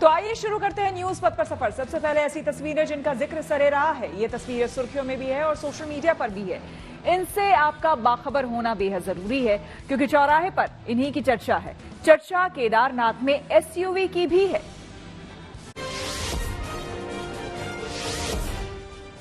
तो आइए शुरू करते हैं न्यूज पथ पर सफर। सबसे पहले ऐसी तस्वीरें जिनका जिक्र सरे रहा है। ये तस्वीरें सुर्खियों में भी है और सोशल मीडिया पर भी है। इनसे आपका बाखबर होना बेहद जरूरी है क्योंकि चौराहे पर इन्हीं की चर्चा है। चर्चा केदारनाथ में एसयूवी की भी है।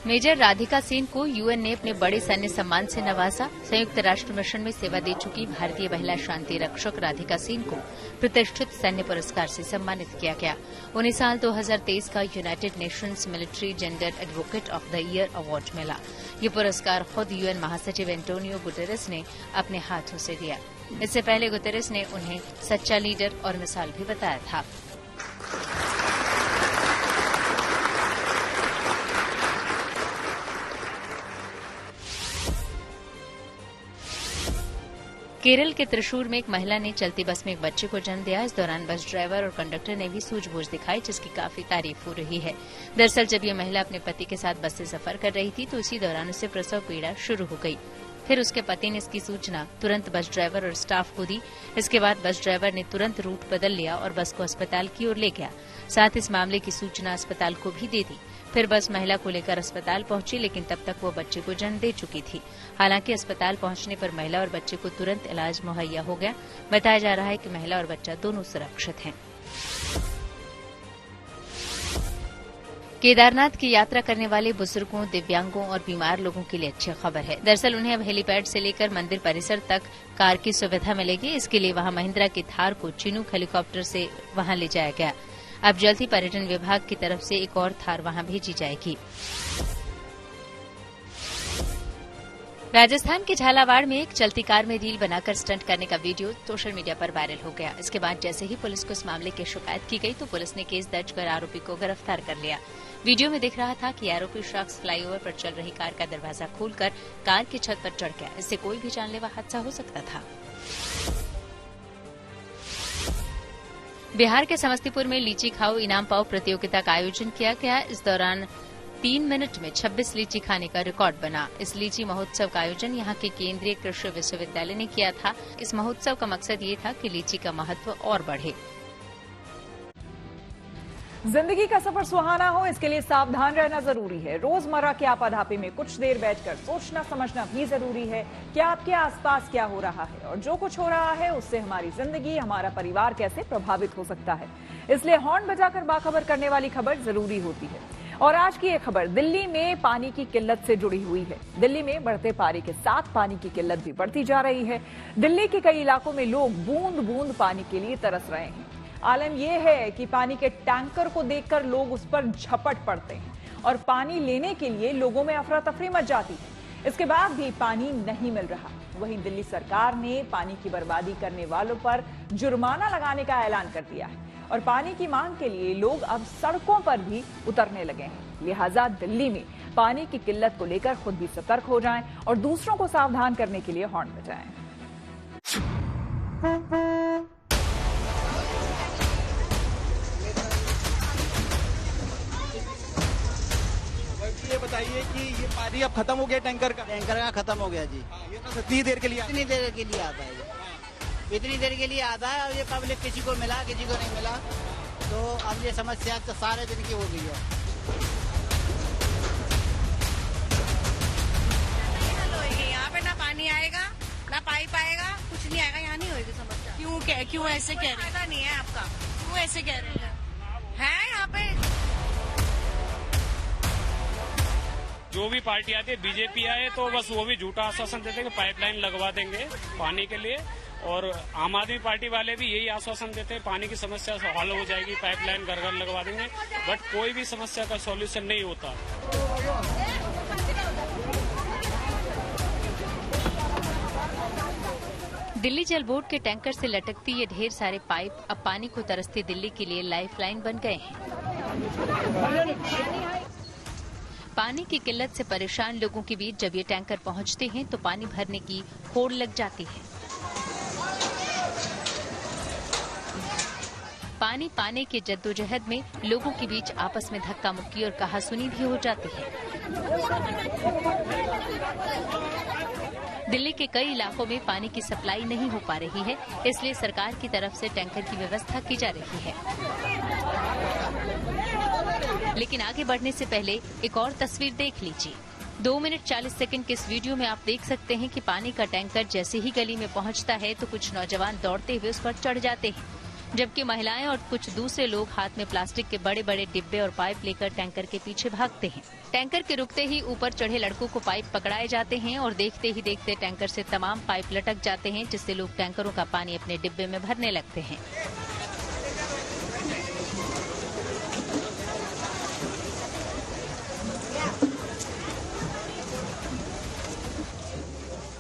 मेजर राधिका सेन को यूएन ने अपने बड़े सैन्य सम्मान से नवाजा। संयुक्त राष्ट्र मिशन में सेवा दे चुकी भारतीय महिला शांति रक्षक राधिका सेन को प्रतिष्ठित सैन्य पुरस्कार से सम्मानित किया गया। उन्हें साल 2023 का United Nations military gender advocate of the year award मिला। ये पुरस्कार खुद यूएन महासचिव एंटोनियो गुटेरेस ने अपने हाथों से दिया। इससे पहले गुटेरेस ने उन्हें सच्चा लीडर और मिसाल भी बताया था। केरल के त्रिशूर में एक महिला ने चलती बस में एक बच्चे को जन्म दिया। इस दौरान बस ड्राइवर और कंडक्टर ने भी सूझबूझ दिखाई, जिसकी काफी तारीफ हो रही है। दरअसल जब ये महिला अपने पति के साथ बस से सफर कर रही थी तो इसी दौरान उसे प्रसव पीड़ा शुरू हो गई। फिर उसके पति ने इसकी सूचना तुरंत बस ड्राइवर और स्टाफ को दी। इसके बाद बस ड्राइवर ने तुरंत रूट बदल लिया और बस को अस्पताल की ओर ले गया। साथ इस मामले की सूचना अस्पताल को भी दे दी। फिर बस महिला को लेकर अस्पताल पहुंची, लेकिन तब तक वो बच्चे को जन्म दे चुकी थी। हालांकि अस्पताल पहुंचने पर महिला और बच्चे को तुरंत इलाज मुहैया हो गया। बताया जा रहा है कि महिला और बच्चा दोनों सुरक्षित हैं। केदारनाथ की यात्रा करने वाले बुजुर्गों, दिव्यांगों और बीमार लोगों के लिए अच्छी खबर है। दरअसल उन्हें अब हेलीपैड से लेकर मंदिर परिसर तक कार की सुविधा मिलेगी। इसके लिए वहां महिंद्रा की थार को चिनूक हेलीकॉप्टर से वहां ले जाया गया। अब जल्द ही पर्यटन विभाग की तरफ से एक और थार वहां भेजी जाएगी। राजस्थान के झालावाड़ में एक चलती कार में रील बनाकर स्टंट करने का वीडियो सोशल मीडिया पर वायरल हो गया। इसके बाद जैसे ही पुलिस को इस मामले की शिकायत की गई तो पुलिस ने केस दर्ज कर आरोपी को गिरफ्तार कर लिया। वीडियो में दिख रहा था कि आरोपी शख्स फ्लाईओवर पर चल रही कार का दरवाजा खोलकर कार की छत पर चढ़ गया। इससे कोई भी जानलेवा हादसा हो सकता था। बिहार के समस्तीपुर में लीची खाओ इनाम पाओ प्रतियोगिता का आयोजन किया गया। इस दौरान 3 मिनट में 26 लीची खाने का रिकॉर्ड बना। इस लीची महोत्सव का आयोजन यहां के केंद्रीय कृषि विश्वविद्यालय ने किया था। इस महोत्सव का मकसद ये था कि लीची का महत्व और बढ़े। जिंदगी का सफर सुहाना हो, इसके लिए सावधान रहना जरूरी है। रोजमर्रा के आपाधापी में कुछ देर बैठकर सोचना समझना भी जरूरी है कि आपके आसपास क्या हो रहा है और जो कुछ हो रहा है उससे हमारी जिंदगी, हमारा परिवार कैसे प्रभावित हो सकता है। इसलिए हॉर्न बजाकर बाखबर करने वाली खबर जरूरी होती है। और आज की एक खबर दिल्ली में पानी की किल्लत से जुड़ी हुई है। दिल्ली में बढ़ते पारे के साथ पानी की किल्लत भी बढ़ती जा रही है। दिल्ली के कई इलाकों में लोग बूंद बूंद पानी के लिए तरस रहे हैं। आलम यह है कि पानी के टैंकर को देखकर लोग उस पर झपट पड़ते हैं और पानी लेने के लिए लोगों में अफरा तफरी मच जाती है। इसके बाद भी पानी नहीं मिल रहा। वहीं दिल्ली सरकार ने पानी की बर्बादी करने वालों पर जुर्माना लगाने का ऐलान कर दिया है और पानी की मांग के लिए लोग अब सड़कों पर भी उतरने लगे हैं। लिहाजा दिल्ली में पानी की किल्लत को लेकर खुद भी सतर्क हो जाएं और दूसरों को सावधान करने के लिए हॉर्न बजाएं। ये बताइए कि ये पानी अब खत्म हो गया टैंकर का खत्म हो गया जी। ये तो इतनी देर के लिए इतनी देर के लिए आता है, इतनी देर के लिए आता है और ये पब्लिक किसी को मिला किसी को नहीं मिला, तो अब ये समस्या तो सारे दिन की हो गई है। यहाँ पे ना पानी आएगा ना पाइप आएगा, कुछ नहीं आएगा, यहाँ नहीं होगी समस्या। क्यों ऐसे कह रहे हैं? फायदा नहीं है आपका, क्यों ऐसे कह रहे हैं? है यहाँ पे जो भी पार्टी आती है, बीजेपी आए तो बस वो भी झूठा आश्वासन देते हैं कि पाइपलाइन लगवा देंगे पानी के लिए, और आम आदमी पार्टी वाले भी यही आश्वासन देते हैं पानी की समस्या हल हो जाएगी, पाइपलाइन घर घर लगवा देंगे, बट कोई भी समस्या का सॉल्यूशन नहीं होता। दिल्ली जल बोर्ड के टैंकर से लटकती ये ढेर सारे पाइप अब पानी को तरसती दिल्ली के लिए लाइफलाइन बन गए हैं। पानी की किल्लत से परेशान लोगों के बीच जब ये टैंकर पहुंचते हैं तो पानी भरने की होड़ लग जाती है। पानी पाने के जद्दोजहद में लोगों के बीच आपस में धक्का मुक्की और कहासुनी भी हो जाती है। दिल्ली के कई इलाकों में पानी की सप्लाई नहीं हो पा रही है, इसलिए सरकार की तरफ से टैंकर की व्यवस्था की जा रही है। लेकिन आगे बढ़ने से पहले एक और तस्वीर देख लीजिए। 2 मिनट 40 सेकंड के इस वीडियो में आप देख सकते हैं कि पानी का टैंकर जैसे ही गली में पहुंचता है तो कुछ नौजवान दौड़ते हुए उस पर चढ़ जाते हैं, जबकि महिलाएं और कुछ दूसरे लोग हाथ में प्लास्टिक के बड़े बड़े डिब्बे और पाइप लेकर टैंकर के पीछे भागते हैं। टैंकर के रुकते ही ऊपर चढ़े लड़कों को पाइप पकड़ाए जाते हैं और देखते ही देखते टैंकर से तमाम पाइप लटक जाते हैं, जिससे लोग टैंकरों का पानी अपने डिब्बे में भरने लगते हैं।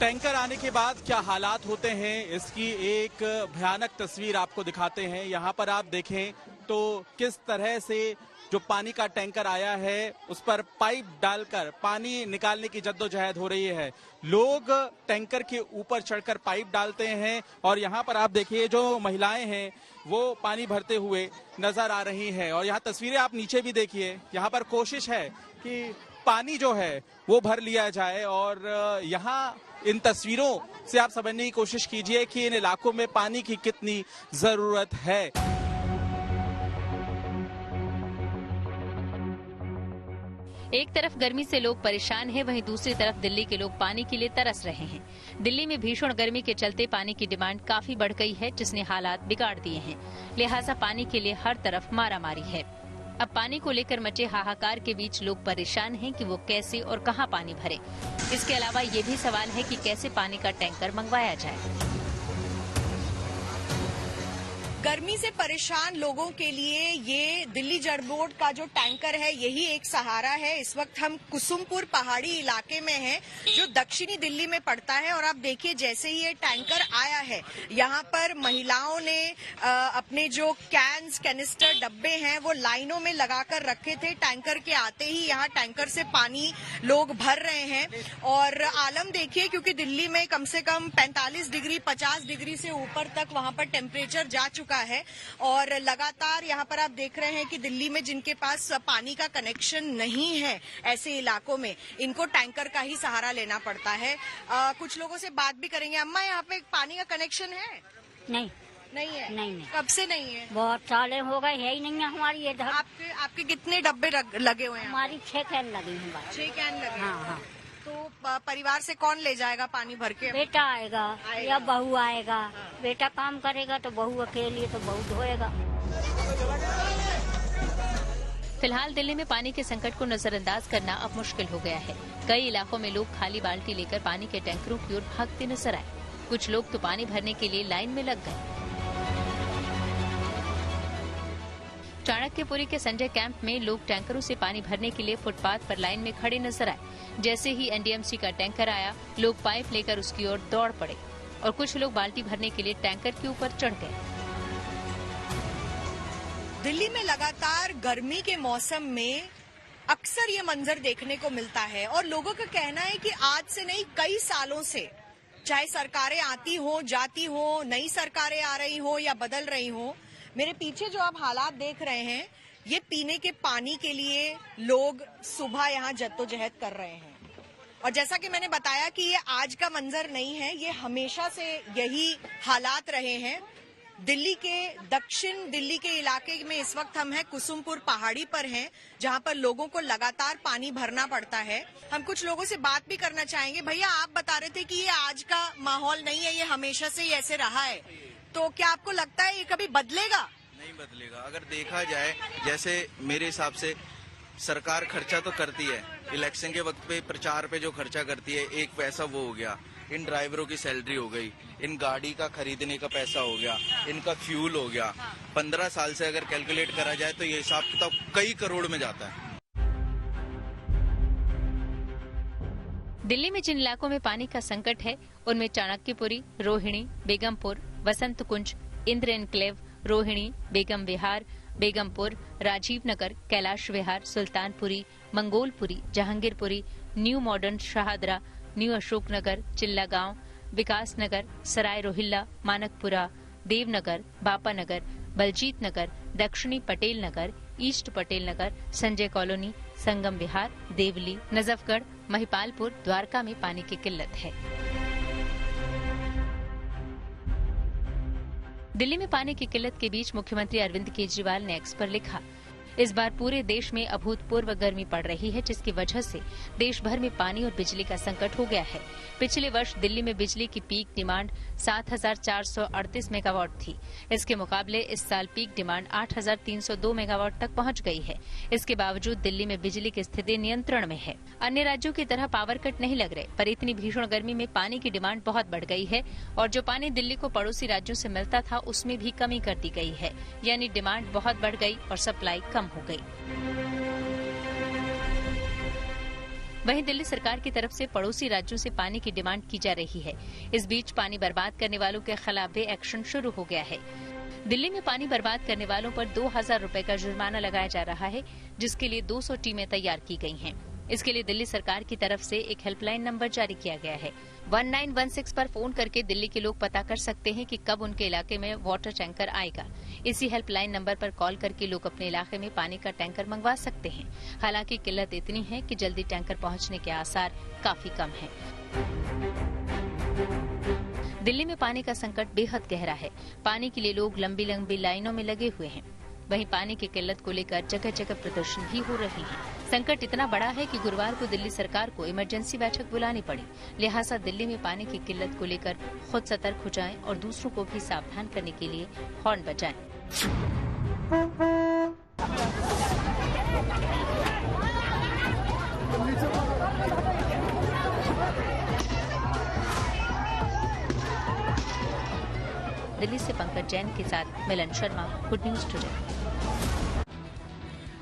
टैंकर आने के बाद क्या हालात होते हैं, इसकी एक भयानक तस्वीर आपको दिखाते हैं। यहाँ पर आप देखें तो किस तरह से जो पानी का टैंकर आया है उस पर पाइप डालकर पानी निकालने की जद्दोजहद हो रही है। लोग टैंकर के ऊपर चढ़कर पाइप डालते हैं और यहाँ पर आप देखिए जो महिलाएं हैं वो पानी भरते हुए नजर आ रही हैं। और यहाँ तस्वीरें आप नीचे भी देखिए, यहाँ पर कोशिश है कि पानी जो है वो भर लिया जाए। और यहाँ इन तस्वीरों से आप समझने की कोशिश कीजिए कि इन इलाकों में पानी की कितनी जरूरत है। एक तरफ गर्मी से लोग परेशान हैं, वहीं दूसरी तरफ दिल्ली के लोग पानी के लिए तरस रहे हैं। दिल्ली में भीषण गर्मी के चलते पानी की डिमांड काफी बढ़ गई है, जिसने हालात बिगाड़ दिए हैं। लिहाजा पानी के लिए हर तरफ मारामारी है। अब पानी को लेकर मचे हाहाकार के बीच लोग परेशान हैं कि वो कैसे और कहां पानी भरे। इसके अलावा ये भी सवाल है कि कैसे पानी का टैंकर मंगवाया जाए। गर्मी से परेशान लोगों के लिए ये दिल्ली जल बोर्ड का जो टैंकर है यही एक सहारा है। इस वक्त हम कुसुमपुर पहाड़ी इलाके में हैं जो दक्षिणी दिल्ली में पड़ता है और आप देखिए जैसे ही ये टैंकर आया है यहाँ पर महिलाओं ने अपने जो कैनिस्टर डब्बे हैं वो लाइनों में लगाकर रखे थे। टैंकर के आते ही यहाँ टैंकर से पानी लोग भर रहे हैं और आलम देखिए क्योंकि दिल्ली में कम से कम 45 डिग्री 50 डिग्री से ऊपर तक वहाँ पर टेम्परेचर जा चुका है। और लगातार यहाँ पर आप देख रहे हैं कि दिल्ली में जिनके पास पानी का कनेक्शन नहीं है ऐसे इलाकों में इनको टैंकर का ही सहारा लेना पड़ता है। कुछ लोगों से बात भी करेंगे। अम्मा यहाँ पे पानी का कनेक्शन है? नहीं है। नहीं। कब से नहीं है? बहुत साल हो गए, है ही नहीं है हमारी इधर। आपके कितने डब्बे लगे हुए हैं? हमारी 6 कैन लगी हैं। 6 कैन लगे? हाँ। तो परिवार से कौन ले जाएगा पानी भर के? बेटा आएगा या बहू आएगा। बेटा काम करेगा तो बहू अकेली तो बहू धोएगा। फिलहाल दिल्ली में पानी के संकट को नजरअंदाज करना अब मुश्किल हो गया है। कई इलाकों में लोग खाली बाल्टी लेकर पानी के टैंकरों की ओर भागते नजर आए। कुछ लोग तो पानी भरने के लिए लाइन में लग गए। चाणक्यपुरी के संजय कैंप में लोग टैंकरों से पानी भरने के लिए फुटपाथ पर लाइन में खड़े नजर आए। जैसे ही एनडीएमसी का टैंकर आया, लोग पाइप लेकर उसकी ओर दौड़ पड़े और कुछ लोग बाल्टी भरने के लिए टैंकर के ऊपर चढ़ गए। दिल्ली में लगातार गर्मी के मौसम में अक्सर ये मंजर देखने को मिलता है और लोगों का कहना है कि आज से नहीं कई सालों से चाहे सरकारें आती हो जाती हो, नई सरकारें आ रही हो या बदल रही हो, मेरे पीछे जो आप हालात देख रहे हैं ये पीने के पानी के लिए लोग सुबह यहाँ जद्दोजहद कर रहे हैं। और जैसा कि मैंने बताया कि ये आज का मंजर नहीं है, ये हमेशा से यही हालात रहे हैं। दिल्ली के दक्षिण दिल्ली के इलाके में इस वक्त हम हैं, कुसुमपुर पहाड़ी पर हैं, जहां पर लोगों को लगातार पानी भरना पड़ता है। हम कुछ लोगों से बात भी करना चाहेंगे। भैया आप बता रहे थे कि ये आज का माहौल नहीं है, ये हमेशा से ही ऐसे रहा है, तो क्या आपको लगता है ये कभी बदलेगा? नहीं बदलेगा। अगर देखा जाए जैसे मेरे हिसाब से सरकार खर्चा तो करती है, इलेक्शन के वक्त पे प्रचार पे जो खर्चा करती है, एक पैसा वो हो गया, इन ड्राइवरों की सैलरी हो गई, इन गाड़ी का खरीदने का पैसा हो गया, इनका फ्यूल हो गया। 15 साल से अगर कैलकुलेट करा जाए तो ये हिसाब किताब कई करोड़ में जाता है। दिल्ली में जिन इलाकों में पानी का संकट है उनमें Chanakyapuri, Rohini, Begumpur, Vasant Kunj, Indra Enclave, Rohini, Begum Vihar, Begumpur, Rajiv Nagar, Kailash Vihar, Sultanpuri, Mangolpuri, Jahangirpuri, New Modern Shahdara, New Ashok Nagar, Chilla Gaon, विकास नगर, सराय रोहिल्ला, मानकपुरा, देवनगर, बापा नगर, बलजीत नगर, दक्षिणी पटेल नगर, ईस्ट पटेल नगर, संजय कॉलोनी, संगम विहार, देवली, नजफगढ़, महिपालपुर, द्वारका में पानी की किल्लत है। दिल्ली में पानी की किल्लत के बीच मुख्यमंत्री अरविंद केजरीवाल ने एक्स पर लिखा, इस बार पूरे देश में अभूतपूर्व गर्मी पड़ रही है, जिसकी वजह से देश भर में पानी और बिजली का संकट हो गया है। पिछले वर्ष दिल्ली में बिजली की पीक डिमांड 7,438 मेगावाट थी। इसके मुकाबले इस साल पीक डिमांड 8,302 मेगावाट तक पहुंच गई है। इसके बावजूद दिल्ली में बिजली की स्थिति नियंत्रण में है। अन्य राज्यों की तरह पावर कट नहीं लग रहे, पर इतनी भीषण गर्मी में पानी की डिमांड बहुत बढ़ गई है और जो पानी दिल्ली को पड़ोसी राज्यों से मिलता था उसमें भी कमी कर दी गई है, यानी डिमांड बहुत बढ़ गई और सप्लाई कम हो गई। वहीं दिल्ली सरकार की तरफ से पड़ोसी राज्यों से पानी की डिमांड की जा रही है। इस बीच पानी बर्बाद करने वालों के खिलाफ भी एक्शन शुरू हो गया है। दिल्ली में पानी बर्बाद करने वालों पर 2,000 रुपए का जुर्माना लगाया जा रहा है, जिसके लिए 200 टीमें तैयार की गई हैं। इसके लिए दिल्ली सरकार की तरफ से एक हेल्पलाइन नंबर जारी किया गया है। 1916 पर फोन करके दिल्ली के लोग पता कर सकते हैं कि कब उनके इलाके में वाटर टैंकर आएगा। इसी हेल्पलाइन नंबर पर कॉल करके लोग अपने इलाके में पानी का टैंकर मंगवा सकते हैं। हालांकि किल्लत इतनी है कि जल्दी टैंकर पहुंचने के आसार काफी कम हैं। दिल्ली में पानी का संकट बेहद गहरा है। पानी के लिए लोग लंबी लंबी लाइनों में लगे हुए हैं। वहीं पानी की किल्लत को लेकर जगह जगह प्रदर्शन भी हो रही है। संकट इतना बड़ा है कि गुरुवार को दिल्ली सरकार को इमरजेंसी बैठक बुलानी पड़ी। लिहाजा दिल्ली में पानी की किल्लत को लेकर खुद सतर्क हो जाएं और दूसरों को भी सावधान करने के लिए हॉर्न बजाएं। दिल्ली से पंकज जैन के साथ Milan Sharma, good news today.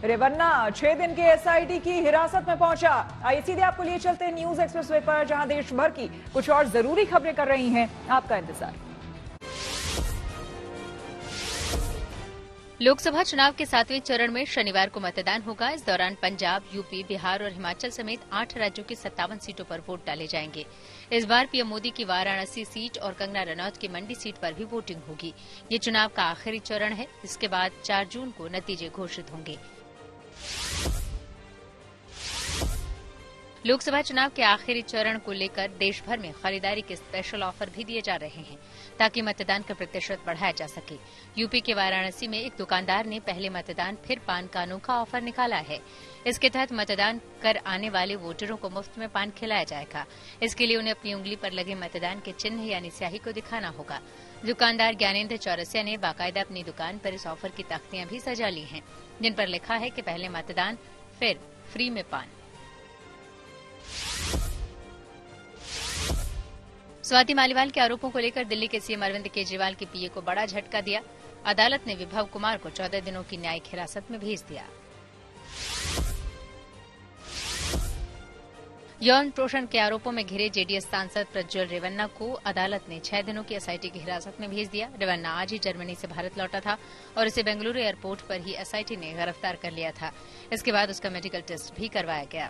Revanna 6 दिन के एसआईटी की हिरासत में पहुंचा। आइए सीधे आपको लिए चलते हैं न्यूज एक्सप्रेसवे पर, जहां देश भर की कुछ और जरूरी खबरें कर रही हैं आपका इंतजार। लोकसभा चुनाव के 7वें चरण में शनिवार को मतदान होगा। इस दौरान पंजाब, यूपी, बिहार और हिमाचल समेत 8 राज्यों की 57 सीटों पर वोट डाले जाएंगे। इस बार पीएम मोदी की वाराणसी सीट और कंगना रनौत की मंडी सीट पर भी वोटिंग होगी। ये चुनाव का आखिरी चरण है। इसके बाद 4 जून को नतीजे घोषित होंगे। लोकसभा चुनाव के आखिरी चरण को लेकर देश भर में खरीदारी के स्पेशल ऑफर भी दिए जा रहे हैं, ताकि मतदान का प्रतिशत बढ़ाया जा सके। यूपी के वाराणसी में एक दुकानदार ने पहले मतदान फिर पान का अनोखा ऑफर निकाला है। इसके तहत मतदान कर आने वाले वोटरों को मुफ्त में पान खिलाया जाएगा। इसके लिए उन्हें अपनी उंगली पर लगे मतदान के चिन्ह यानी स्याही को दिखाना होगा। दुकानदार ज्ञानेंद्र चौरसिया ने बाकायदा अपनी दुकान पर इस ऑफर की तख्तियां भी सजा ली हैं, जिन पर लिखा है कि पहले मतदान फिर फ्री में पान। स्वाति मालीवाल के आरोपों को लेकर दिल्ली के सीएम अरविंद केजरीवाल के पीए को बड़ा झटका दिया। अदालत ने विभव कुमार को 14 दिनों की न्यायिक हिरासत में भेज दिया। यौन शोषण के आरोपों में घिरे जेडीएस सांसद प्रज्वल रेवन्ना को अदालत ने 6 दिनों की एसआईटी की हिरासत में भेज दिया। रेवन्ना आज ही जर्मनी से भारत लौटा था और इसे बेंगलुरु एयरपोर्ट पर ही एसआईटी ने गिरफ्तार कर लिया था। इसके बाद उसका मेडिकल टेस्ट भी करवाया गया।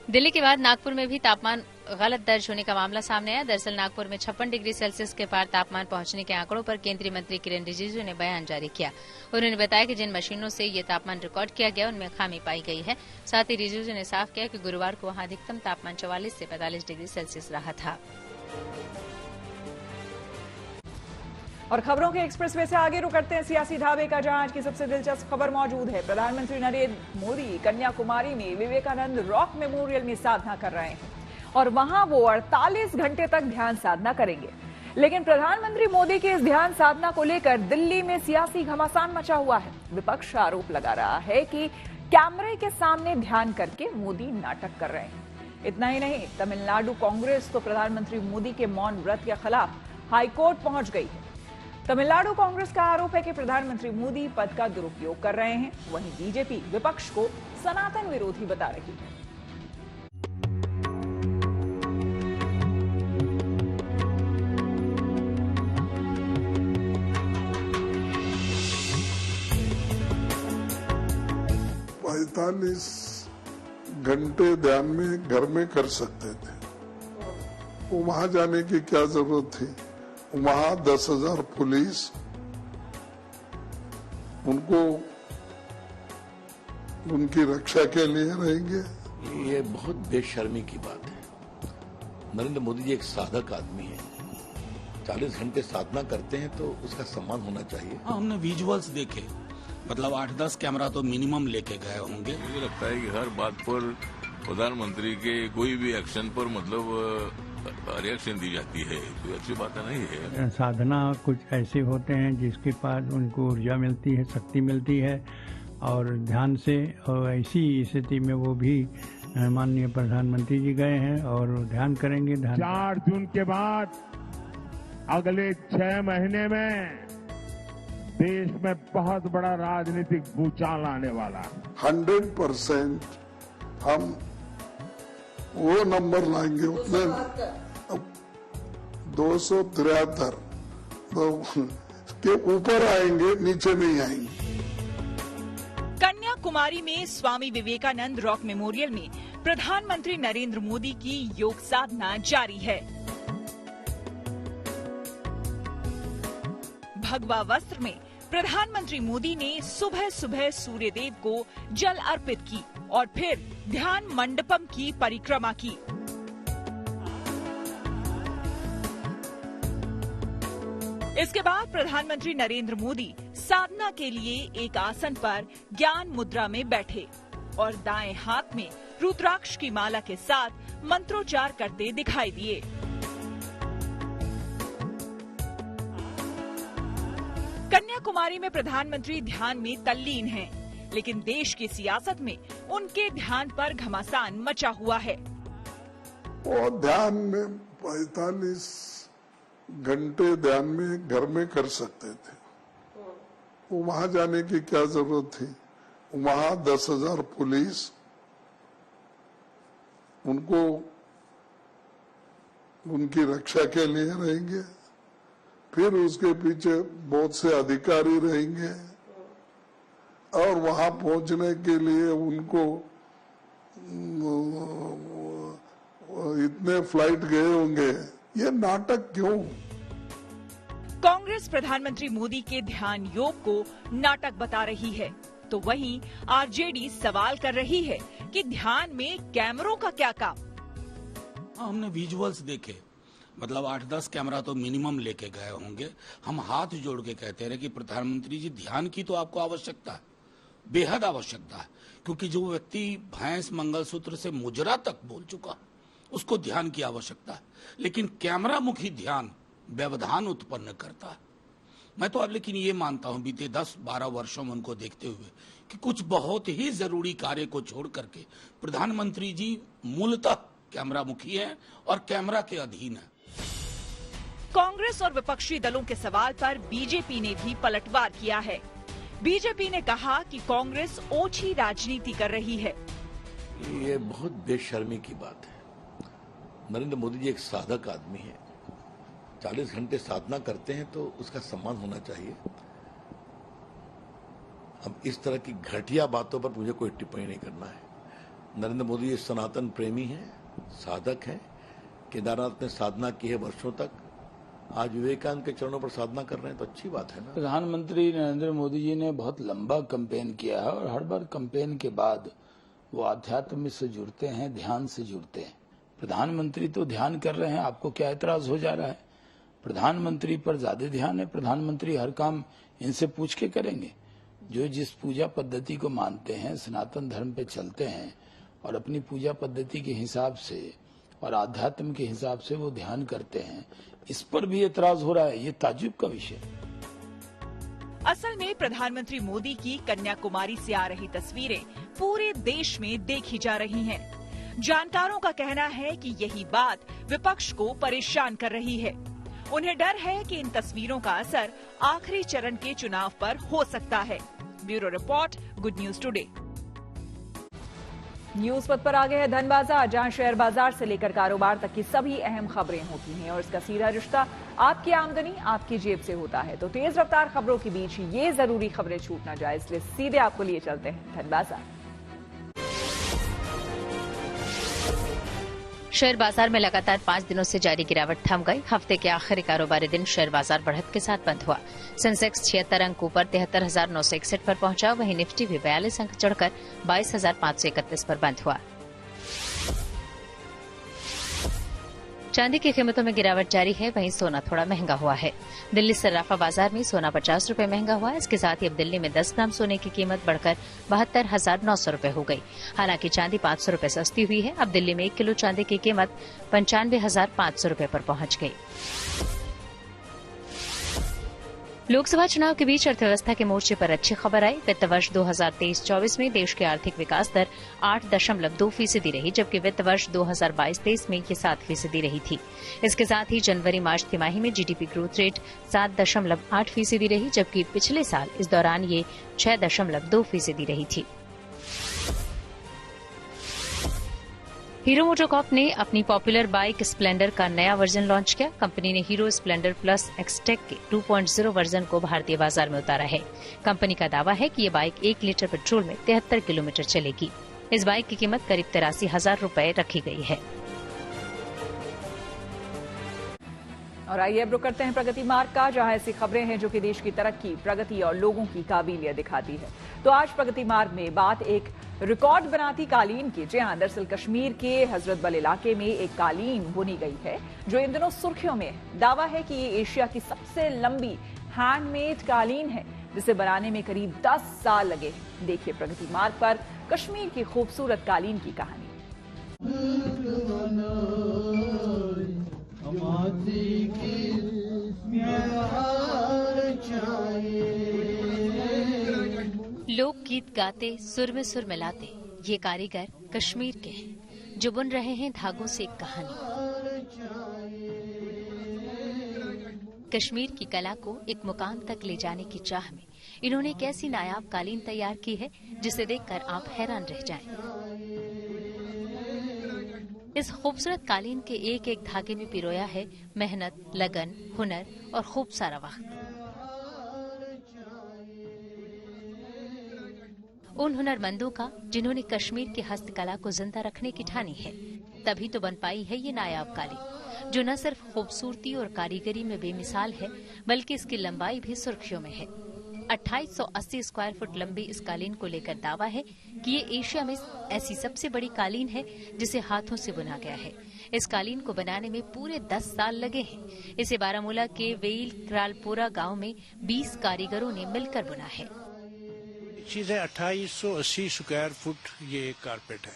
दिल्ली के बाद नागपुर में भी तापमान गलत दर्ज होने का मामला सामने आया। दरअसल नागपुर में 56 डिग्री सेल्सियस के पार तापमान पहुंचने के आंकड़ों पर केंद्रीय मंत्री किरेन रिजिजू ने बयान जारी किया। उन्होंने बताया कि जिन मशीनों से ये तापमान रिकॉर्ड किया गया उनमें खामी पाई गई है। साथ ही रिजिजू ने साफ किया कि गुरुवार को वहां अधिकतम तापमान 44 से 45 डिग्री सेल्सियस रहा था। और खबरों के एक्सप्रेसवे से आगे रुक करते हैं सियासी ढाबे का, जहां आज की सबसे दिलचस्प खबर मौजूद है। प्रधानमंत्री नरेंद्र मोदी कन्याकुमारी में विवेकानंद रॉक मेमोरियल में साधना कर रहे हैं और वहां वो 48 घंटे तक ध्यान साधना करेंगे। लेकिन प्रधानमंत्री मोदी की इस ध्यान साधना को लेकर दिल्ली में सियासी घमासान मचा हुआ है। विपक्ष आरोप लगा रहा है कि कैमरे के सामने ध्यान करके मोदी नाटक कर रहे हैं। इतना ही नहीं, तमिलनाडु कांग्रेस तो प्रधानमंत्री मोदी के मौन व्रत के खिलाफ हाईकोर्ट पहुंच गई है। तमिलनाडु कांग्रेस का आरोप है कि प्रधानमंत्री मोदी पद का दुरुपयोग कर रहे हैं। वहीं बीजेपी विपक्ष को सनातन विरोधी बता रही है। पैंतालीस घंटे ध्यान में घर में कर सकते थे, वो वहां जाने की क्या जरूरत थी? वहां 10,000 पुलिस उनको उनकी रक्षा के लिए रहेंगे। ये बहुत बेशर्मी की बात है। नरेंद्र मोदी जी एक साधक आदमी है। 40 घंटे साधना करते हैं तो उसका सम्मान होना चाहिए। हमने विजुअल्स देखे, मतलब 8-10 कैमरा तो मिनिमम लेके गए होंगे। मुझे लगता है कि हर बात पर प्रधानमंत्री के कोई भी एक्शन पर मतलब रिएक्शन दी जाती है, कोई अच्छी बात नहीं है। साधना कुछ ऐसे होते हैं जिसके पास उनको ऊर्जा मिलती है, शक्ति मिलती है और ध्यान से, और ऐसी स्थिति में वो भी माननीय प्रधानमंत्री जी गए हैं और ध्यान करेंगे। 4 जून के बाद अगले 6 महीने में देश में बहुत बड़ा राजनीतिक भूचाल आने वाला है। 100% हम वो नंबर लाएंगे, उतने 273 के ऊपर आएंगे, नीचे नहीं आएंगे। कन्याकुमारी में स्वामी विवेकानंद रॉक मेमोरियल में प्रधानमंत्री नरेंद्र मोदी की योग साधना जारी है। भगवा वस्त्र में प्रधानमंत्री मोदी ने सुबह सुबह सूर्यदेव को जल अर्पित की और फिर ध्यान मंडपम की परिक्रमा की। इसके बाद प्रधानमंत्री नरेंद्र मोदी साधना के लिए एक आसन पर ज्ञान मुद्रा में बैठे और दाएं हाथ में रुद्राक्ष की माला के साथ मंत्रोच्चार करते दिखाई दिए। कन्याकुमारी में प्रधानमंत्री ध्यान में तल्लीन हैं, लेकिन देश की सियासत में उनके ध्यान पर घमासान मचा हुआ है। वो ध्यान में 45 घंटे ध्यान में घर में कर सकते थे, वो वहां जाने की क्या जरूरत थी? वहां 10,000 पुलिस उनको उनकी रक्षा के लिए रहेंगे, फिर उसके पीछे बहुत से अधिकारी रहेंगे और वहां पहुंचने के लिए उनको इतने फ्लाइट गए होंगे। ये नाटक क्यों? कांग्रेस प्रधानमंत्री मोदी के ध्यान योग को नाटक बता रही है, तो वहीं आरजेडी सवाल कर रही है कि ध्यान में कैमरों का क्या काम? हमने विजुअल्स देखे, मतलब 8-10 कैमरा तो मिनिमम लेके गए होंगे। हम हाथ जोड़ के कहते रहे कि प्रधानमंत्री जी ध्यान की तो आपको आवश्यकता है, बेहद आवश्यकता है, क्योंकि जो व्यक्ति भैंस मंगलसूत्र से मुजरा तक बोल चुका उसको ध्यान की आवश्यकता है, लेकिन कैमरा मुखी ध्यान व्यवधान उत्पन्न करता है। मैं तो अब लेकिन ये मानता हूं बीते 10-12 वर्षों में उनको देखते हुए कि कुछ बहुत ही जरूरी कार्य को छोड़ करके प्रधानमंत्री जी मूलतः कैमरा मुखी हैं और कैमरा के अधीन है। कांग्रेस और विपक्षी दलों के सवाल पर बीजेपी ने भी पलटवार किया है। बीजेपी ने कहा कि कांग्रेस ओछी राजनीति कर रही है। ये बहुत बेशर्मी की बात है। नरेंद्र मोदी जी एक साधक आदमी है, 40 घंटे साधना करते हैं तो उसका सम्मान होना चाहिए। अब इस तरह की घटिया बातों पर मुझे कोई टिप्पणी नहीं करना है। नरेंद्र मोदी जी सनातन प्रेमी हैं, साधक हैं, केदारनाथ में साधना की है वर्षों तक, आज विवेकानंद के चरणों पर साधना कर रहे हैं तो अच्छी बात है ना। प्रधानमंत्री नरेंद्र मोदी जी ने बहुत लंबा कैंपेन किया है और हर बार कैंपेन के बाद वो आध्यात्म से जुड़ते हैं, ध्यान से जुड़ते हैं। प्रधानमंत्री तो ध्यान कर रहे हैं, आपको क्या एतराज हो जा रहा है? प्रधानमंत्री पर ज्यादा ध्यान है, प्रधानमंत्री हर काम इनसे पूछ के करेंगे। जो जिस पूजा पद्धति को मानते हैं, सनातन धर्म पे चलते हैं और अपनी पूजा पद्धति के हिसाब से और आध्यात्म के हिसाब से वो ध्यान करते हैं, इस पर भी एतराज हो रहा है, ये ताज्जुब का विषय। असल में प्रधानमंत्री मोदी की कन्याकुमारी से आ रही तस्वीरें पूरे देश में देखी जा रही हैं। जानकारों का कहना है कि यही बात विपक्ष को परेशान कर रही है। उन्हें डर है कि इन तस्वीरों का असर आखिरी चरण के चुनाव पर हो सकता है। Bureau report, good news today. News पथ पर आगे है धन बाजार, जहां शेयर बाजार से लेकर कारोबार तक की सभी अहम खबरें होती हैं और इसका सीधा रिश्ता आपकी आमदनी आपकी जेब से होता है। तो तेज रफ्तार खबरों के बीच ये जरूरी खबरें छूट ना जाए, इसलिए सीधे आपको लिए चलते हैं धन बाजार। शेयर बाजार में लगातार 5 दिनों से जारी गिरावट थम गई। हफ्ते के आखिरी कारोबारी दिन शेयर बाजार बढ़त के साथ बंद हुआ। सेंसेक्स 76 अंक ऊपर 73,961 पर पहुंचा, वहीं निफ्टी भी 42 अंक चढ़कर 22,531 पर बंद हुआ। चांदी की कीमतों में गिरावट जारी है, वहीं सोना थोड़ा महंगा हुआ है। दिल्ली सर्राफा बाजार में सोना 50 रुपए महंगा हुआ है। इसके साथ ही अब दिल्ली में 10 ग्राम सोने की कीमत बढ़कर 72,900 रुपए हो गई। हालांकि चांदी 500 रुपए सस्ती हुई है। अब दिल्ली में 1 किलो चांदी की कीमत 95,500 रुपए पर पहुंच गई। लोकसभा चुनाव के बीच अर्थव्यवस्था के मोर्चे पर अच्छी खबर आई। वित्त वर्ष 2023-24 में देश की आर्थिक विकास दर 8.2% रही, जबकि वित्त वर्ष 2022-23 में ये 7% रही थी। इसके साथ ही जनवरी-मार्च तिमाही में जीडीपी ग्रोथ रेट 7.8% रही, जबकि पिछले साल इस दौरान ये 6.2% रही थी। हीरो मोटोकॉर्प ने अपनी पॉपुलर बाइक स्प्लेंडर का नया वर्जन लॉन्च किया। कंपनी ने हीरो स्प्लेंडर प्लस एक्सटेक के 2.0 वर्जन को भारतीय बाजार में उतारा है। कंपनी का दावा है कि ये बाइक 1 लीटर पेट्रोल में 73 किलोमीटर चलेगी। इस बाइक की कीमत करीब 83,000 रुपए रखी गई है। और आइए अब रुक करते हैं प्रगति मार्ग का, जहां ऐसी खबरें हैं जो कि देश की तरक्की, प्रगति और लोगों की काबिलियत दिखाती है। तो आज प्रगति मार्ग में बात एक रिकॉर्ड बनाती कालीन की। जी हां, दरअसल कश्मीर के हजरतबल इलाके में एक कालीन बुनी गई है जो इन दिनों सुर्खियों में है। दावा है कि ये एशिया की सबसे लंबी हैंडमेड कालीन है, जिसे बनाने में करीब 10 साल लगे। देखिए प्रगति मार्ग पर कश्मीर की खूबसूरत कालीन की कहानी। लोकगीत गाते, सुर में सुर मिलाते ये कारीगर कश्मीर के हैं, जो बुन रहे हैं धागों से एक कहानी। कश्मीर की कला को एक मुकाम तक ले जाने की चाह में इन्होंने एक ऐसी नायाब कालीन तैयार की है जिसे देखकर आप हैरान रह जाएं। इस खूबसूरत कालीन के एक एक धागे में पिरोया है मेहनत, लगन, हुनर और खूब सारा वक्त। उन हुनरमंदों का जिन्होंने कश्मीर की हस्तकला को जिंदा रखने की ठानी है। तभी तो बन पाई है ये नायाब कालीन, जो न सिर्फ खूबसूरती और कारीगरी में बेमिसाल है, बल्कि इसकी लंबाई भी सुर्खियों में है। 2880 स्क्वायर फुट लंबी इस कालीन को लेकर दावा है कि ये एशिया में ऐसी सबसे बड़ी कालीन है जिसे हाथों से बुना गया है। इस कालीन को बनाने में पूरे 10 साल लगे हैं। इसे बारामूला के वेईल क्रालपोरा गांव में 20 कारीगरों ने मिलकर बुना है। चीज है 2880 स्क्वायर फुट ये कारपेट है।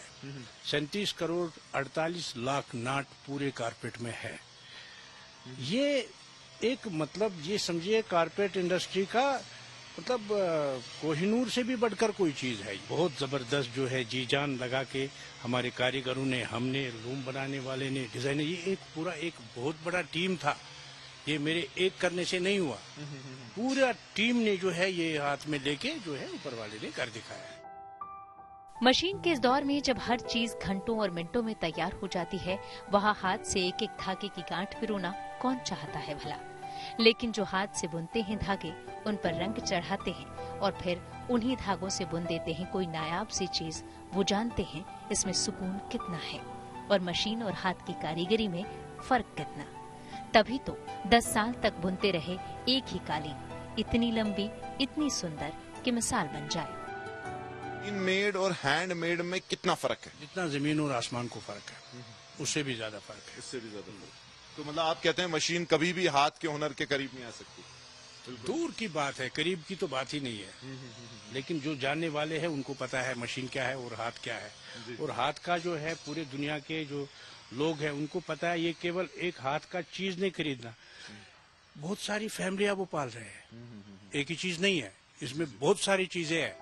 37 करोड़ 48 लाख नाट पूरे कारपेट में है। ये एक मतलब ये समझिए कारपेट इंडस्ट्री का मतलब कोहिनूर से भी बढ़कर कोई चीज है। बहुत जबरदस्त जो है जी जान लगा के हमारे कारीगरों ने, हमने, रूम बनाने वाले ने, डिजाइनर, ये एक पूरा एक बहुत बड़ा टीम था। ये मेरे एक करने से नहीं हुआ, पूरा टीम ने जो है ये हाथ में लेके जो है ऊपर वाले ने कर दिखाया। मशीन के इस दौर में जब हर चीज घंटों और मिनटों में तैयार हो जाती है, वहाँ हाथ से एक एक धागे की गांठ पिरोना कौन चाहता है भला। लेकिन जो हाथ से बुनते हैं धागे, उन पर रंग चढ़ाते हैं और फिर उन्हीं धागों से बुन देते हैं कोई नायाब सी चीज, वो जानते हैं इसमें सुकून कितना है और मशीन और हाथ की कारीगरी में फर्क कितना। तभी तो 10 साल तक बुनते रहे एक ही कालीन, इतनी लंबी, इतनी सुंदर कि मिसाल बन जाए। मेड और हैंडमेड में कितना फर्क है? जितना जमीन और आसमान को फर्क है, उससे भी ज्यादा फर्क है। उससे भी ज्यादा फर्क। तो मतलब आप कहते हैं मशीन कभी भी हाथ के हुनर के करीब नहीं आ सकती? दूर की बात है, करीब की तो बात ही नहीं है। लेकिन जो जानने वाले हैं उनको पता है मशीन क्या है और हाथ क्या है। और हाथ का जो है पूरे दुनिया के जो लोग हैं उनको पता है, ये केवल एक हाथ का चीज नहीं खरीदना, बहुत सारी फैमिलियां वो पाल रहे हैं। एक ही चीज नहीं है, इसमें बहुत सारी चीजें हैं।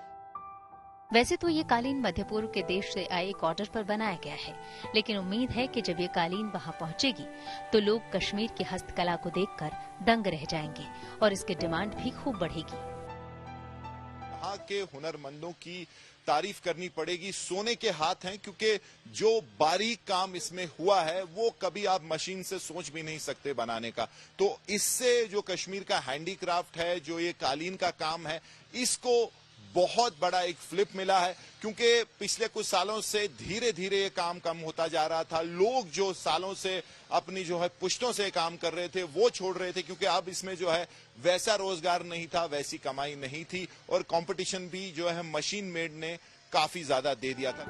वैसे तो ये कालीन मध्य पूर्व के देश से आए एक ऑर्डर पर बनाया गया है, लेकिन उम्मीद है कि जब ये कालीन वहाँ पहुँचेगी तो लोग कश्मीर की हस्तकला को देखकर दंग रह जाएंगे और इसकी डिमांड भी खूब बढ़ेगी। यहाँ के हुनरमंदों की तारीफ करनी पड़ेगी। सोने के हाथ हैं, क्योंकि जो बारीक काम इसमें हुआ है वो कभी आप मशीन से सोच भी नहीं सकते बनाने का। तो इससे जो कश्मीर का हैंडीक्राफ्ट है, जो ये कालीन का काम है, इसको बहुत बड़ा एक फ्लिप मिला है। क्योंकि पिछले कुछ सालों से धीरे धीरे ये काम कम होता जा रहा था। लोग जो सालों से अपनी जो है पुश्तों से काम कर रहे थे वो छोड़ रहे थे, क्योंकि अब इसमें जो है वैसा रोजगार नहीं था, वैसी कमाई नहीं थी और कंपटीशन भी जो है मशीन मेड ने काफी ज्यादा दे दिया था।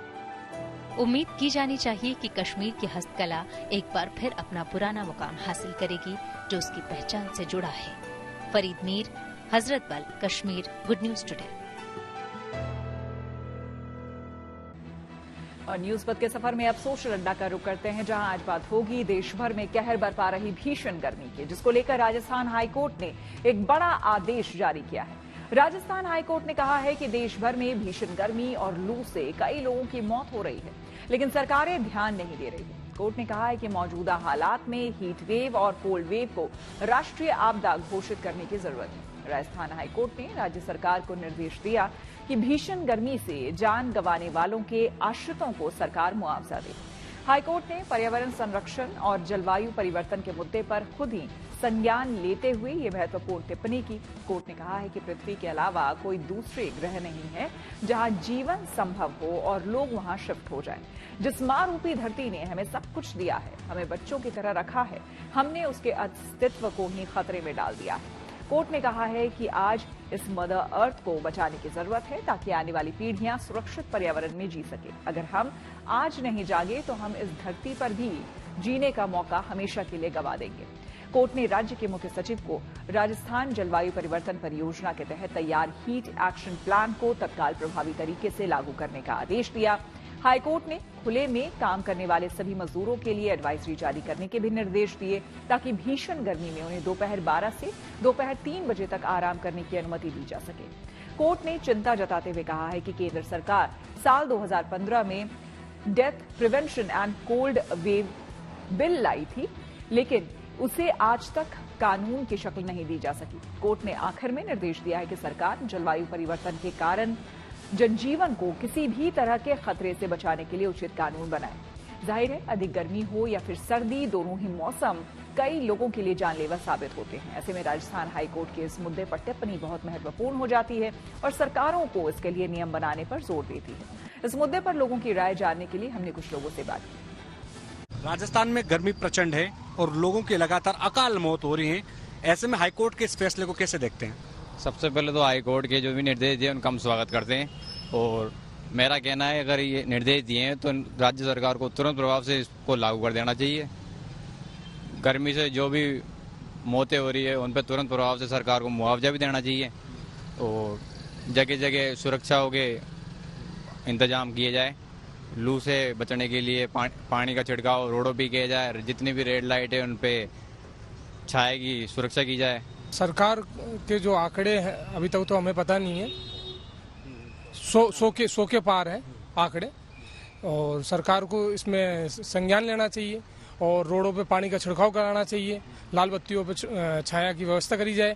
उम्मीद की जानी चाहिए कि कश्मीर की हस्तकला एक बार फिर अपना पुराना मुकाम हासिल करेगी जो उसकी पहचान से जुड़ा है। फरीद मीर, हजरत बल, कश्मीर, गुड न्यूज टुडे। और न्यूज पथ के सफर में अब सोशल अड्डा का रुख करते हैं, जहां आज बात होगी देश भर में कहर बरपा रही भीषण गर्मी की, जिसको लेकर राजस्थान हाईकोर्ट ने एक बड़ा आदेश जारी किया है। राजस्थान हाईकोर्ट ने कहा है कि देश भर में भीषण गर्मी और लू से कई लोगों की मौत हो रही है, लेकिन सरकारें ध्यान नहीं दे रही है। कोर्ट ने कहा है कि मौजूदा हालात में हीट वेव और कोल्ड वेव को राष्ट्रीय आपदा घोषित करने की जरूरत है। राजस्थान हाईकोर्ट ने राज्य सरकार को निर्देश दिया कि भीषण गर्मी से जान गंवाने वालों के आश्रितों को सरकार मुआवजा दे। हाईकोर्ट ने पर्यावरण संरक्षण और जलवायु परिवर्तन के मुद्दे पर खुद ही संज्ञान लेते हुए ये महत्वपूर्ण टिप्पणी की। कोर्ट ने कहा है कि पृथ्वी के अलावा कोई दूसरे ग्रह नहीं है जहां जीवन संभव हो और लोग वहां शिफ्ट हो जाएं। जिस मां रूपी धरती ने हमें सब कुछ दिया है, हमें बच्चों की तरह रखा है, हमने उसके अस्तित्व को ही खतरे में डाल दिया है। कोर्ट ने कहा है कि आज इस मदर अर्थ को बचाने की जरूरत है ताकि आने वाली पीढ़ियां सुरक्षित पर्यावरण में जी सके। अगर हम आज नहीं जागे तो हम इस धरती पर भी जीने का मौका हमेशा के लिए गंवा देंगे। कोर्ट ने राज्य के मुख्य सचिव को राजस्थान जलवायु परिवर्तन परियोजना के तहत तैयार हीट एक्शन प्लान को तत्काल प्रभावी तरीके से लागू करने का आदेश दिया। हाईकोर्ट ने खुले में काम करने वाले सभी मजदूरों के लिए एडवाइजरी जारी करने के भी निर्देश दिए ताकि भीषण गर्मी में उन्हें दोपहर 12 से दोपहर 3 बजे तक आराम करने की अनुमति दी जा सके। कोर्ट ने चिंता जताते हुए कहा है कि केंद्र सरकार साल 2015 में death prevention and cold wave bill लाई थी, लेकिन उसे आज तक कानून की शक्ल नहीं दी जा सकी। कोर्ट ने आखिर में निर्देश दिया है कि सरकार जलवायु परिवर्तन के कारण जनजीवन को किसी भी तरह के खतरे से बचाने के लिए उचित कानून बनाए। जाहिर है, अधिक गर्मी हो या फिर सर्दी, दोनों ही मौसम कई लोगों के लिए जानलेवा साबित होते हैं। ऐसे में राजस्थान हाईकोर्ट के इस मुद्दे पर टिप्पणी बहुत महत्वपूर्ण हो जाती है और सरकारों को इसके लिए नियम बनाने पर जोर देती है। इस मुद्दे पर लोगों की राय जानने के लिए हमने कुछ लोगों से बात की। राजस्थान में गर्मी प्रचंड है और लोगों की लगातार अकाल मौत हो रही है। ऐसे में हाईकोर्ट के इस फैसले को कैसे देखते हैं? सबसे पहले तो हाईकोर्ट के जो भी निर्देश दिए उनका हम स्वागत करते हैं और मेरा कहना है अगर ये निर्देश दिए हैं तो राज्य सरकार को तुरंत प्रभाव से इसको लागू कर देना चाहिए। गर्मी से जो भी मौतें हो रही है उन पर तुरंत प्रभाव से सरकार को मुआवजा भी देना चाहिए और जगह जगह सुरक्षाओं के इंतजाम किए जाए। लू से बचने के लिए पानी का छिड़काव रोडों पर किया जाए, जितनी भी रेड लाइट है उन पे छाया की सुरक्षा की जाए। सरकार के जो आंकड़े हैं अभी तक तो हमें पता नहीं है, 100 के पार है आंकड़े और सरकार को इसमें संज्ञान लेना चाहिए और रोडों पे पानी का छिड़काव कराना चाहिए, लाल बत्तियों पे छाया की व्यवस्था करी जाए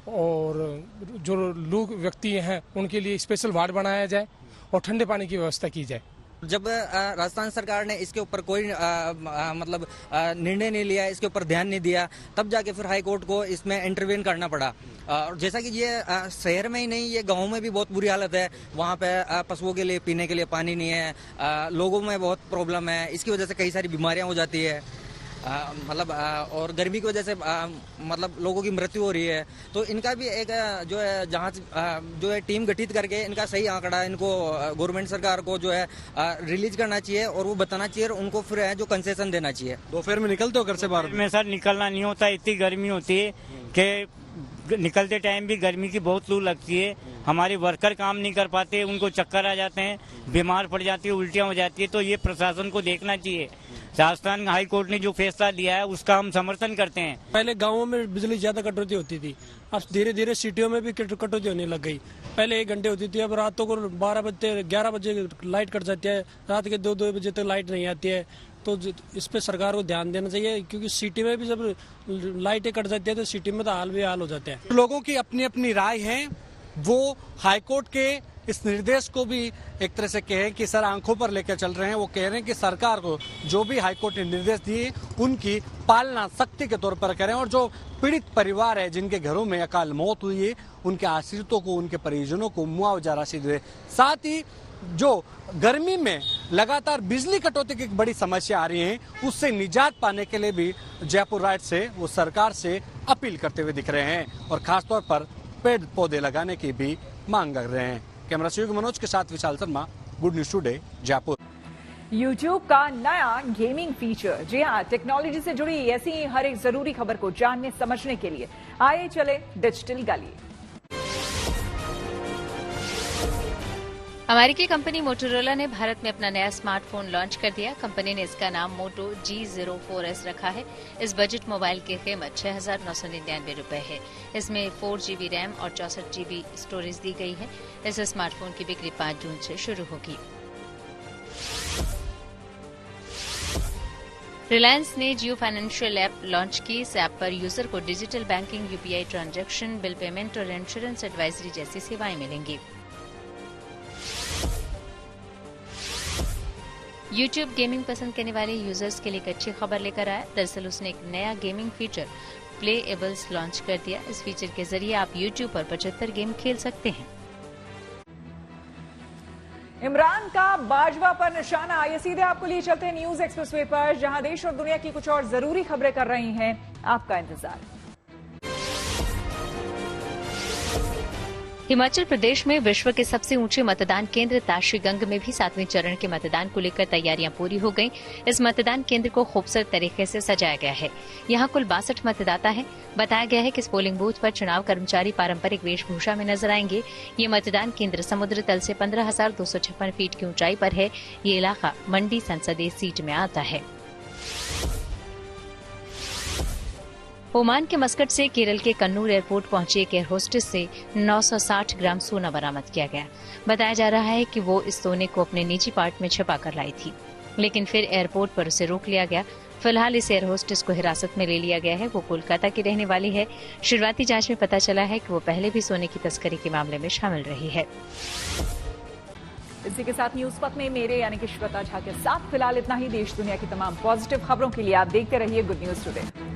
और जो लू व्यक्ति हैं उनके लिए स्पेशल वार्ड बनाया जाए और ठंडे पानी की व्यवस्था की जाए। जब राजस्थान सरकार ने इसके ऊपर कोई निर्णय नहीं लिया, इसके ऊपर ध्यान नहीं दिया, तब जाके फिर हाई कोर्ट को इसमें इंटरवेन करना पड़ा। और जैसा कि ये शहर में ही नहीं, ये गाँव में भी बहुत बुरी हालत है। वहाँ पे पशुओं के लिए पीने के लिए पानी नहीं है, लोगों में बहुत प्रॉब्लम है, इसकी वजह से कई सारी बीमारियाँ हो जाती है। और गर्मी की वजह से मतलब लोगों की मृत्यु हो रही है। तो इनका भी एक जो है जांच जो है टीम गठित करके इनका सही आंकड़ा इनको गवर्नमेंट सरकार को जो है रिलीज करना चाहिए और वो बताना चाहिए और उनको फिर है जो कंसेशन देना चाहिए। दोपहर में निकलते हो घर से बाहर? में सर निकलना नहीं होता, इतनी गर्मी होती है कि निकलते टाइम भी गर्मी की बहुत लू लगती है। हमारे वर्कर काम नहीं कर पाते, उनको चक्कर आ जाते हैं, बीमार पड़ जाती है, उल्टियाँ हो जाती है। तो ये प्रशासन को देखना चाहिए। राजस्थान हाई कोर्ट ने जो फैसला दिया है उसका हम समर्थन करते हैं। पहले गांवों में बिजली ज्यादा कटौती होती थी, अब धीरे धीरे सिटियों में भी कटौती होने लग गई। पहले 1 घंटे होती थी, अब रातों को 12 बजे 11 बजे लाइट कट जाती है, रात के 2 बजे तक लाइट नहीं आती है। तो इस पे सरकार को ध्यान देना चाहिए क्योंकि सिटी में भी जब लाइटें कट जाती है तो सिटी में तो हाल बेहाल हो जाते हैं। लोगों की अपनी अपनी राय है, वो हाईकोर्ट के इस निर्देश को भी एक तरह से कहें कि सर आंखों पर लेकर चल रहे हैं। वो कह रहे हैं कि सरकार को जो भी हाईकोर्ट ने निर्देश दिए उनकी पालना सख्ती के तौर पर करें और जो पीड़ित परिवार है जिनके घरों में अकाल मौत हुई है उनके आश्रितों को, उनके परिजनों को मुआवजा राशि दे। साथ ही जो गर्मी में लगातार बिजली कटौती की एक बड़ी समस्या आ रही है उससे निजात पाने के लिए भी जयपुर राइट से वो सरकार से अपील करते हुए दिख रहे हैं और खासतौर पर पेड़ पौधे लगाने की भी मांग कर रहे हैं। कैमरा सहयोगी मनोज के साथ Vishal Sharma, good news today, Jaipur. YouTube का नया गेमिंग फीचर। जी हाँ, टेक्नोलॉजी से जुड़ी ऐसी हर एक जरूरी खबर को जानने समझने के लिए आइए चले डिजिटल गली। अमेरिकी कंपनी मोटोरोला ने भारत में अपना नया स्मार्टफोन लॉन्च कर दिया। कंपनी ने इसका नाम मोटो G04S रखा है। इस बजट मोबाइल की कीमत 6,999 रुपए है। इसमें 4 GB रैम और 64 GB स्टोरेज दी गई है। इस स्मार्टफोन की बिक्री 5 जून से शुरू होगी। रिलायंस ने जियो फाइनेंशियल ऐप लॉन्च की। इस ऐप पर यूजर को digital banking, UPI transaction, bill payment और इंश्योरेंस एडवाइजरी जैसी सेवाएं मिलेंगी। YouTube गेमिंग पसंद करने वाले यूजर्स के लिए एक अच्छी खबर लेकर आया। दरअसल उसने एक नया गेमिंग फीचर प्लेएबल्स लॉन्च कर दिया। इस फीचर के जरिए आप YouTube पर 75 गेम खेल सकते हैं। इमरान का बाजवा पर निशाना। आइए सीधे आपको लिए चलते हैं न्यूज एक्सप्रेसवे पर, जहां देश और दुनिया की कुछ और जरूरी खबरें कर रही हैं आपका इंतजार। हिमाचल प्रदेश में विश्व के सबसे ऊंचे मतदान केंद्र ताशीगंग में भी 7वें चरण के मतदान को लेकर तैयारियां पूरी हो गईं। इस मतदान केंद्र को खूबसूरत तरीके से सजाया गया है। यहां कुल 62 मतदाता हैं। बताया गया है कि इस पोलिंग बूथ पर चुनाव कर्मचारी पारंपरिक वेशभूषा में नजर आएंगे। ये मतदान केंद्र समुद्र तल से 15,256 फीट की ऊंचाई पर है। ये इलाका मंडी संसदीय सीट में आता है। ओमान के मस्कट से केरल के कन्नूर एयरपोर्ट पहुंची एक एयर होस्टेस से 960 ग्राम सोना बरामद किया गया। बताया जा रहा है कि वो इस सोने को अपने निजी पार्ट में छिपा कर लाई थी, लेकिन फिर एयरपोर्ट पर उसे रोक लिया गया। फिलहाल इस एयर होस्टेस को हिरासत में ले लिया गया है। वो कोलकाता की रहने वाली है। शुरुआती जांच में पता चला है कि वो पहले भी सोने की तस्करी के मामले में शामिल रही है। इसी के साथ न्यूज पथ में मेरे यानी कि श्वेता झा के साथ फिलहाल इतना ही। देश दुनिया की तमाम पॉजिटिव खबरों के लिए आप देखते रहिए गुड न्यूज टुडे।